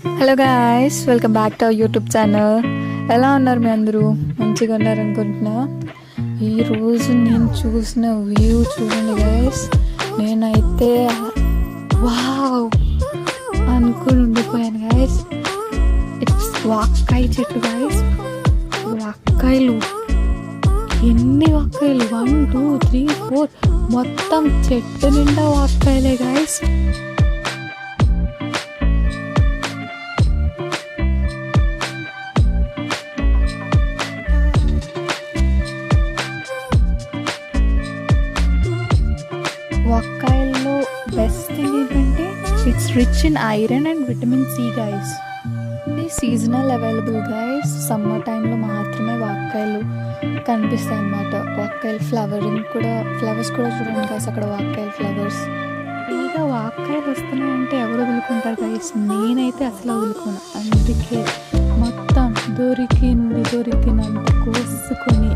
Hello guys, welcome back to our YouTube channel. ఎలా ఉన్నారు మీ అందరూ? మంచిగా ఉన్నారనుకుంటున్నా. ఈరోజు నేను చూసిన వ్యూ చూడండి గాయస్. నేనైతే వావ్ అనుకుని ఉండిపోయాను గాయస్. ఇట్స్ వాక్కాయ చెట్టు గాయస్. వాక్కాయలు ఎన్ని వాక్కాయలు, 1 2 3 4 మొత్తం చెట్టు నిండా వాక్కాయలే గాయస్. వాక్కాయల్లో బెస్ట్ థింగ్ ఏంటంటే it's rich in iron and vitamin see guys. ఇది సీజనల్ అవైలబుల్ గైస్. సమ్మర్ టైంలో మాత్రమే వాక్కాయలు కనిపిస్తాయి అన్నమాట. వాక్కాయలు ఫ్లవర్స్ కూడా చూడండి గైస్, అక్కడ వాక్కాయలు ఫ్లవర్స్. ఫ్రీగా వాక్కాయలు వస్తున్నాయంటే ఎవరు వదులుకుంటారు గైస్? నేనైతే అసలు వదులుకోను. అందుకే మొత్తం దొరికినంత కోసుకొని